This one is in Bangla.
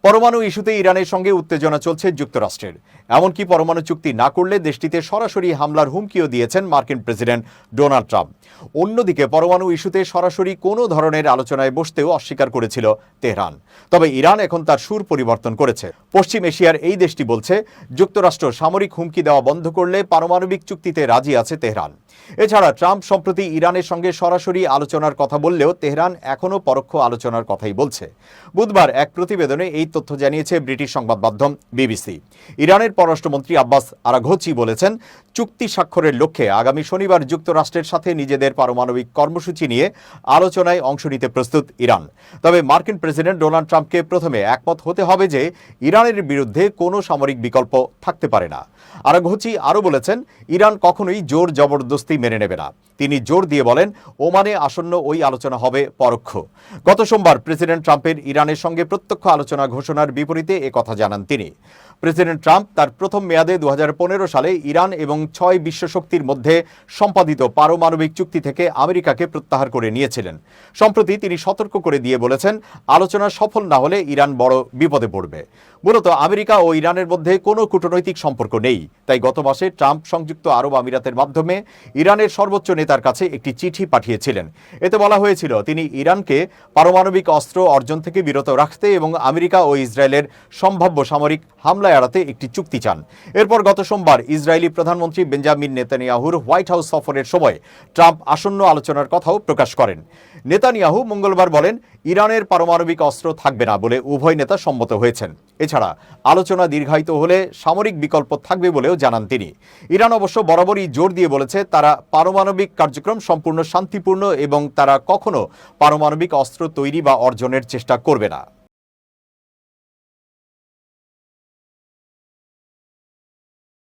পরমাণু ইস্যুতে ইরানের সঙ্গে উত্তেজনা চলছে যুক্তরাষ্ট্রের। এমনকি পরমাণু চুক্তি না করলে দেশটিতে সরাসরি হামলার হুমকিও দিয়েছেন মার্কিন প্রেসিডেন্ট ডোনাল্ড ট্রাম্প। অন্যদিকে পরমাণু ইস্যুতে সরাসরি কোনো ধরনের আলোচনায় বসতেও অস্বীকার করেছিল তেহরান। তবে ইরান এখন তার সুর পরিবর্তন করেছে। পশ্চিম এশিয়ার এই দেশটি বলছে, যুক্তরাষ্ট্র সামরিক হুমকি দেওয়া বন্ধ করলে পারমাণবিক চুক্তিতে রাজি আছে তেহরান। এছাড়া ট্রাম্প সম্প্রতি ইরানের সঙ্গে সরাসরি আলোচনার কথা বললেও তেহরান এখনও পরোক্ষ আলোচনার কথাই বলছে। বুধবার এক প্রতিবেদনে এই তথ্য জানিয়েছে ব্রিটিশ সংবাদ মাধ্যম বিবিসি। ইরানের পররাষ্ট্রমন্ত্রী আব্বাস আরাঘচি বলেছেন, চুক্তি স্বাক্ষরের লক্ষ্যে আগামী শনিবার যুক্তরাষ্ট্রের সাথে নিজেদের পারমাণবিক কর্মসূচি নিয়ে আলোচনায় অংশ নিতে প্রস্তুত ইরান। তবে মার্কিন প্রেসিডেন্ট ডোনাল্ড ট্রাম্পকে প্রথমে একমত হতে হবে যে ইরানের বিরুদ্ধে কোনো সামরিক বিকল্প থাকতে পারে না। আরাঘচি আরও বলেছেন, ইরান কখনোই জোর জবরদস্তি মেনে নেবে না। তিনি জোর দিয়ে বলেন, ওমানে আসন্ন ওই আলোচনা হবে পরোক্ষ। গত সোমবার প্রেসিডেন্ট ট্রাম্পের ইরানের সঙ্গে প্রত্যক্ষ আলোচনা ঘোষণার বিপরীতে একথা জানান তিনি। প্রেসিডেন্ট ট্রাম্প তার প্রথম মেয়াদে 2015 সালে ইরান এবং 6 বিশ্বশক্তির মধ্যে সম্পাদিত পারমাণবিক চুক্তি থেকে আমেরিকাকে প্রত্যাহার করে নিয়েছিলেন। সম্প্রতি তিনি সতর্ক করে দিয়ে বলেছেন, আলোচনা সফল না হলে ইরান বড় বিপদে পড়বে। মূলত আমেরিকা ও ইরানের মধ্যে কোনো কূটনৈতিক সম্পর্ক নেই। তাই গত মাসে ট্রাম্প সংযুক্ত আরব আমিরাতের মাধ্যমে ইরানের সর্বোচ্চ নেতার কাছে একটি চিঠি পাঠিয়েছিলেন। এতে বলা হয়েছিল, তিনি ইরানকে পারমাণবিক অস্ত্র অর্জন থেকে বিরত রাখতে এবং আমেরিকা ও ইসরায়েলের সম্ভাব্য সামরিক হামলা এড়াতে একটি চুক্তি চান। এরপর গত সোমবার ইসরায়েলি প্রধানমন্ত্রী বেঞ্জামিন নেতানিয়াহুর হোয়াইট হাউস সফরের সময় ট্রাম্প আসন্ন আলোচনার কথাও প্রকাশ করেন। নেতানিয়াহু মঙ্গলবার বলেন, ইরানের পারমাণবিক অস্ত্র থাকবে না বলে উভয় নেতা সম্মত হয়েছেন। এছাড়া আলোচনা দীর্ঘায়িত হলে সামরিক বিকল্প থাকবে বলেও জানান তিনি। ইরান অবশ্য বরাবরই জোর দিয়ে বলেছে, তারা পারমাণবিক কার্যক্রম সম্পূর্ণ শান্তিপূর্ণ এবং তারা কখনো পারমাণবিক অস্ত্র তৈরি বা অর্জনের চেষ্টা করবে না।